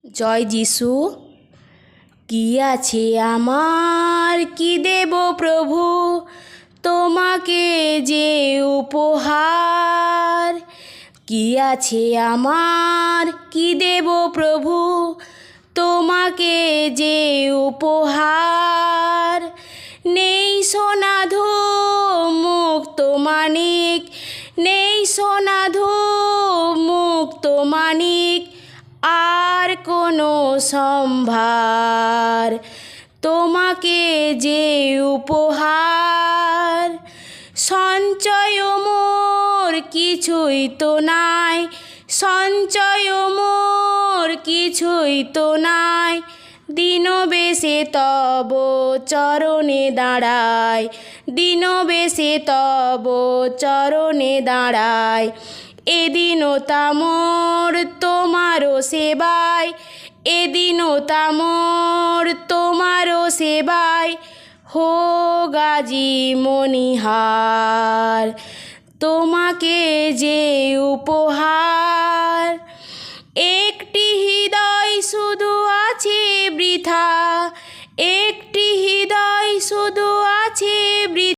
জয় যিশু। কি আছে আমার, কি দেব প্রভু তোমাকে যে উপহার। কি আছে আমার, কি দেব প্রভু তোমাকে যে উপহার। নেই সোনাধু মুক্ত মানিক, নেই সোনাধু মুক্ত মানিক, আর কোনো সম্ভার তোমাকে যে উপহার। সঞ্চয় মোর কিছুই তো নাই, সঞ্চয় মোর কিছুই তো নাই, দীনবেশে তব চরণে দাঁড়ায়, দীনবেশে তব চরণে দাঁড়ায়। এদিনতা মোর তোমারও সেবায়, এদিনতা মোর তোমারও সেবায়, হোক আজি মণিহার তোমাকে যে উপহার। একটি হৃদয় শুধু আছে বৃথা,